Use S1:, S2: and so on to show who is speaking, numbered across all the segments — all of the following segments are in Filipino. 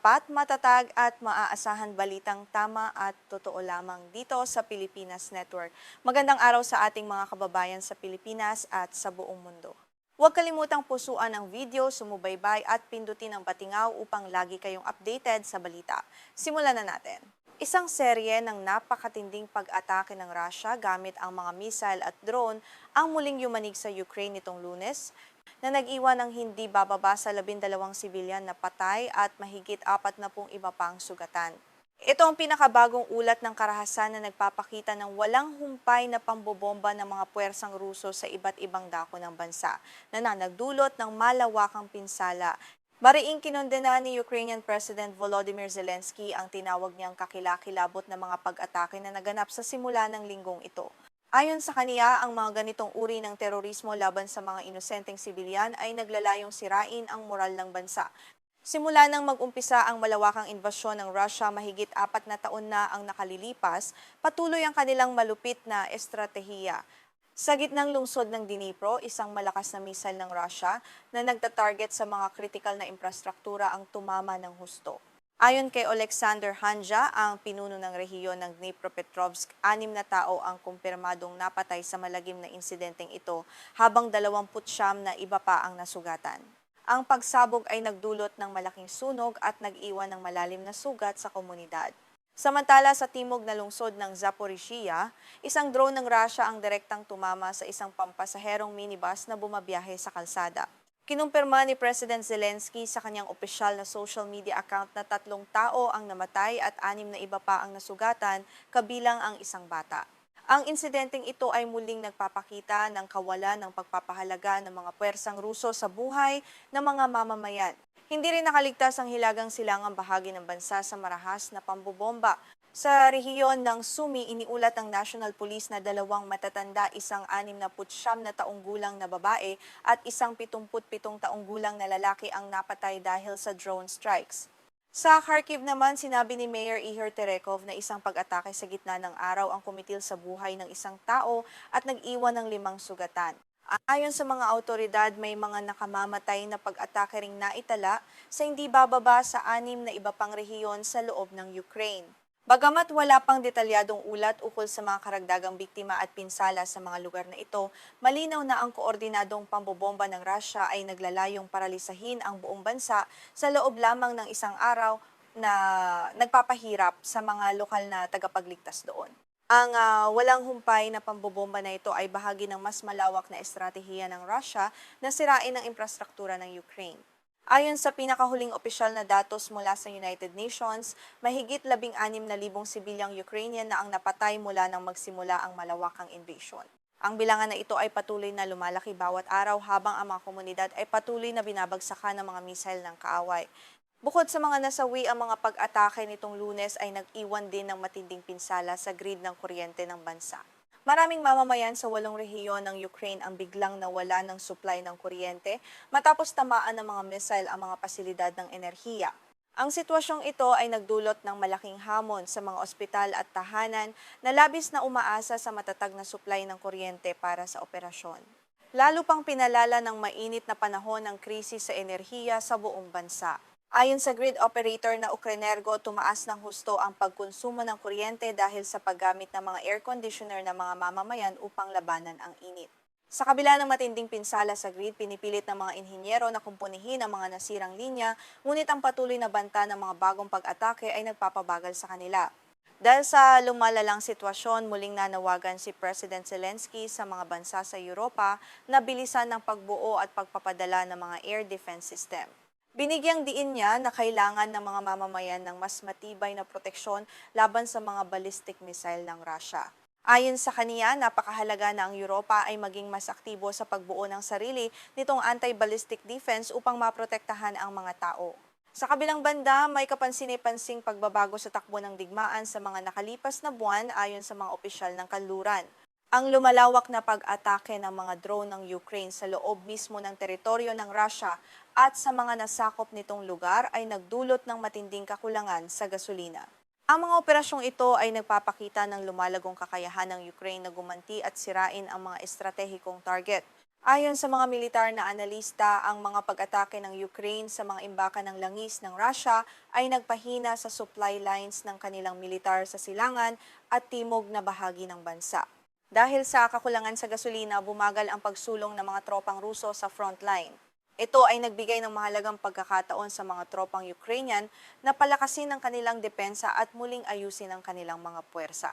S1: tapat, matatag at maaasahan balitang tama at totoo lamang dito sa Pilipinas Network. Magandang araw sa ating mga kababayan sa Pilipinas at sa buong mundo. Huwag kalimutang pusuan ang video, sumubaybay at pindutin ang batingaw upang lagi kayong updated sa balita. Simulan na natin. Isang serye ng napakatinding pag-atake ng Russia gamit ang mga missile at drone ang muling yumanig sa Ukraine nitong Lunes, na nag-iwan ng hindi bababa sa 12 sibilyan na patay at mahigit 40 iba pang sugatan. Ito ang pinakabagong ulat ng karahasan na nagpapakita ng walang humpay na pambobomba ng mga puwersang Ruso sa iba't ibang dako ng bansa na nagdulot ng malawakang pinsala. Mariing kinondena ni Ukrainian President Volodymyr Zelensky ang tinawag niyang kakilakilabot na mga pag-atake na naganap sa simula ng linggong ito. Ayon sa kaniya, ang mga ganitong uri ng terorismo laban sa mga inosenteng sibilyan ay naglalayong sirain ang moral ng bansa. Simula nang mag-umpisa ang malawakang invasyon ng Russia mahigit 4 na taon na ang nakalilipas, patuloy ang kanilang malupit na estratehiya. Sa gitnang lungsod ng Dnipro, isang malakas na missile ng Russia na nagtatarget sa mga kritikal na infrastruktura ang tumama ng husto. Ayon kay Alexander Hanja, ang pinuno ng rehiyon ng Dnipropetrovsk, 6 na tao ang kumpirmadong napatay sa malagim na insidenteng ito, habang 29 na iba pa ang nasugatan. Ang pagsabog ay nagdulot ng malaking sunog at nag-iwan ng malalim na sugat sa komunidad. Samantala sa timog na lungsod ng Zaporizhia, isang drone ng Russia ang direktang tumama sa isang pampasaherong minibus na bumabiyahe sa kalsada. Kinumpirma ni President Zelensky sa kanyang opisyal na social media account na 3 tao ang namatay at 6 na iba pa ang nasugatan, kabilang ang isang bata. Ang insidenteng ito ay muling nagpapakita ng kawalan ng pagpapahalaga ng mga puwersang Ruso sa buhay ng mga mamamayan. Hindi rin nakaligtas ang hilagang silangang bahagi ng bansa sa marahas na pambobomba. Sa rehiyon ng Sumy, iniulat ng National Police na 2 matatanda, isang 69 na taong gulang na babae at isang 77 taong gulang na lalaki ang napatay dahil sa drone strikes. Sa Kharkiv naman, sinabi ni Mayor Ihor Terekov na isang pag-atake sa gitna ng araw ang kumitil sa buhay ng isang tao at nag-iwan ng 5 sugatan. Ayon sa mga awtoridad, may mga nakamamatay na pag-atake ring naitala sa hindi bababa sa 6 na iba pang rehiyon sa loob ng Ukraine. Bagamat wala pang detalyadong ulat ukol sa mga karagdagang biktima at pinsala sa mga lugar na ito, malinaw na ang koordinadong pambobomba ng Russia ay naglalayong paralisahin ang buong bansa sa loob lamang ng isang araw na nagpapahirap sa mga lokal na tagapagligtas doon. Ang walang humpay na pambobomba na ito ay bahagi ng mas malawak na estratehiya ng Russia na sirain ang infrastruktura ng Ukraine. Ayon sa pinakahuling opisyal na datos mula sa United Nations, mahigit 16,000 sibilyang Ukrainian na ang napatay mula nang magsimula ang malawakang invasion. Ang bilangan na ito ay patuloy na lumalaki bawat araw habang ang mga komunidad ay patuloy na binabagsakan ng mga misail ng kaaway. Bukod sa mga nasawi, ang mga pag-atake nitong Lunes ay nag-iwan din ng matinding pinsala sa grid ng kuryente ng bansa. Maraming mamamayan sa 8 rehiyon ng Ukraine ang biglang nawala ng supply ng kuryente matapos tamaan ng mga missile ang mga pasilidad ng enerhiya. Ang sitwasyong ito ay nagdulot ng malaking hamon sa mga ospital at tahanan na labis na umaasa sa matatag na supply ng kuryente para sa operasyon. Lalo pang pinalala ng mainit na panahon ng krisis sa enerhiya sa buong bansa. Ayon sa grid operator na Ukrenergo, tumaas ng husto ang pagkonsumo ng kuryente dahil sa paggamit ng mga air conditioner ng mga mamamayan upang labanan ang init. Sa kabila ng matinding pinsala sa grid, pinipilit ng mga inhinyero na kumpunihin ang mga nasirang linya, ngunit ang patuloy na banta ng mga bagong pag-atake ay nagpapabagal sa kanila. Dahil sa lumalalang sitwasyon, muling nanawagan si President Zelensky sa mga bansa sa Europa na bilisan ng pagbuo at pagpapadala ng mga air defense system. Binigyang diin niya na kailangan ng mga mamamayan ng mas matibay na proteksyon laban sa mga ballistic missile ng Russia. Ayon sa kaniya, napakahalaga na ang Europa ay maging mas aktibo sa pagbuo ng sarili nitong anti-ballistic defense upang maprotektahan ang mga tao. Sa kabilang banda, may kapansin-pansing pagbabago sa takbo ng digmaan sa mga nakalipas na buwan ayon sa mga opisyal ng kanluran. Ang lumalawak na pag-atake ng mga drone ng Ukraine sa loob mismo ng teritoryo ng Russia at sa mga nasakop nitong lugar ay nagdulot ng matinding kakulangan sa gasolina. Ang mga operasyong ito ay nagpapakita ng lumalagong kakayahan ng Ukraine na gumanti at sirain ang mga estratehikong target. Ayon sa mga militar na analista, ang mga pag-atake ng Ukraine sa mga imbakan ng langis ng Russia ay nagpahina sa supply lines ng kanilang militar sa silangan at timog na bahagi ng bansa. Dahil sa kakulangan sa gasolina, bumagal ang pagsulong ng mga tropang Ruso sa frontline. Ito ay nagbigay ng mahalagang pagkakataon sa mga tropang Ukrainian na palakasin ang kanilang depensa at muling ayusin ang kanilang mga puwersa.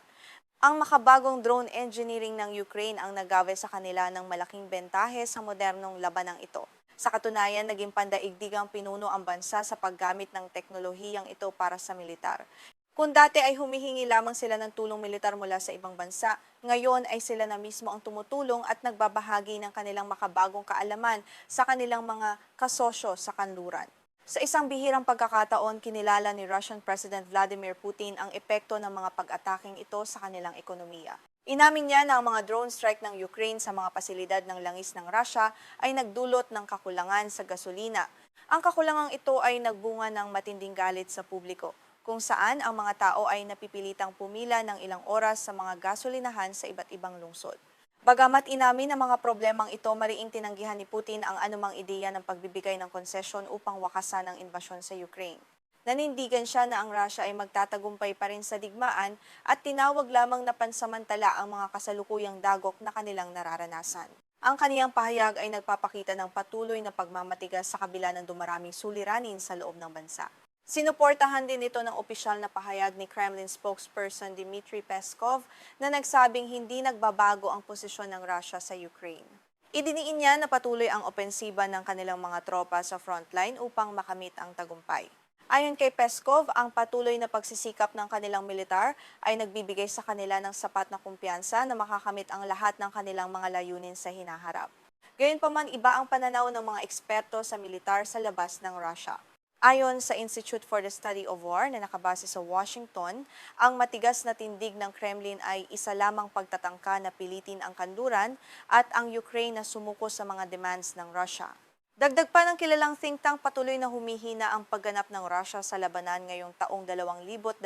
S1: Ang makabagong drone engineering ng Ukraine ang nagawi sa kanila ng malaking bentahe sa modernong labanang ito. Sa katunayan, naging pandaigdigang pinuno ang bansa sa paggamit ng teknolohiyang ito para sa militar. Kung dati ay humihingi lamang sila ng tulong militar mula sa ibang bansa, ngayon ay sila na mismo ang tumutulong at nagbabahagi ng kanilang makabagong kaalaman sa kanilang mga kasosyo sa kanluran. Sa isang bihirang pagkakataon, kinilala ni Russian President Vladimir Putin ang epekto ng mga pag-ataking ito sa kanilang ekonomiya. Inamin niya na ang mga drone strike ng Ukraine sa mga pasilidad ng langis ng Russia ay nagdulot ng kakulangan sa gasolina. Ang kakulangang ito ay nagbunga ng matinding galit sa publiko, kung saan ang mga tao ay napipilitang pumila ng ilang oras sa mga gasolinahan sa iba't ibang lungsod. Bagamat inamin ang mga problemang ito, mariing tinanggihan ni Putin ang anumang ideya ng pagbibigay ng konsesyon upang wakasan ang invasyon sa Ukraine. Nanindigan siya na ang Russia ay magtatagumpay pa rin sa digmaan at tinawag lamang na pansamantala ang mga kasalukuyang dagok na kanilang nararanasan. Ang kaniyang pahayag ay nagpapakita ng patuloy na pagmamatigas sa kabila ng dumaraming suliranin sa loob ng bansa. Sinuportahan din ito ng opisyal na pahayag ni Kremlin spokesperson Dmitry Peskov na nagsabing hindi nagbabago ang posisyon ng Russia sa Ukraine. Idiniin niya na patuloy ang opensiba ng kanilang mga tropa sa frontline upang makamit ang tagumpay. Ayon kay Peskov, ang patuloy na pagsisikap ng kanilang militar ay nagbibigay sa kanila ng sapat na kumpiyansa na makakamit ang lahat ng kanilang mga layunin sa hinaharap. Gayunpaman, iba ang pananaw ng mga eksperto sa militar sa labas ng Russia. Ayon sa Institute for the Study of War na nakabase sa Washington, ang matigas na tindig ng Kremlin ay isa lamang pagtatangka na pilitin ang kanluran at ang Ukraine na sumuko sa mga demands ng Russia. Dagdag pa ng kilalang think tank, patuloy na humihina ang pagganap ng Russia sa labanan ngayong taong 2026.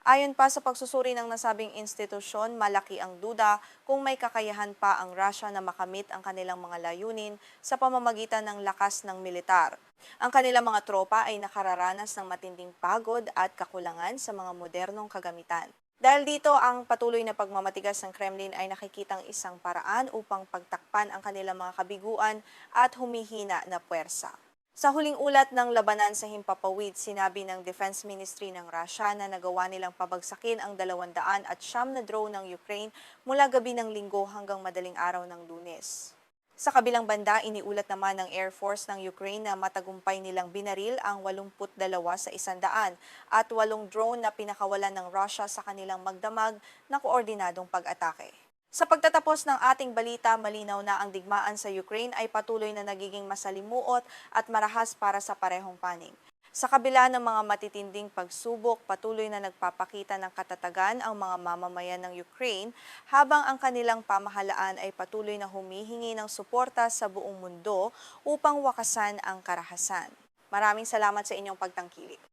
S1: Ayon pa sa pagsusuri ng nasabing institusyon, malaki ang duda kung may kakayahan pa ang Russia na makamit ang kanilang mga layunin sa pamamagitan ng lakas ng militar. Ang kanilang mga tropa ay nakararanas ng matinding pagod at kakulangan sa mga modernong kagamitan. Dahil dito, ang patuloy na pagmamatigas ng Kremlin ay nakikitang isang paraan upang pagtakpan ang kanilang mga kabiguan at humihina na puwersa. Sa huling ulat ng labanan sa Himpapawid, sinabi ng Defense Ministry ng Russia na nagawa nilang pabagsakin ang 200 at siyam na drone ng Ukraine mula gabi ng Linggo hanggang madaling araw ng Lunes. Sa kabilang banda, iniulat naman ng Air Force ng Ukraine na matagumpay nilang binaril ang 82 sa 100 at 8 drone na pinakawalan ng Russia sa kanilang magdamag na koordinadong pag-atake. Sa pagtatapos ng ating balita, malinaw na ang digmaan sa Ukraine ay patuloy na nagiging masalimuot at marahas para sa parehong panig. Sa kabila ng mga matitinding pagsubok, patuloy na nagpapakita ng katatagan ang mga mamamayan ng Ukraine habang ang kanilang pamahalaan ay patuloy na humihingi ng suporta sa buong mundo upang wakasan ang karahasan. Maraming salamat sa inyong pagtangkilik.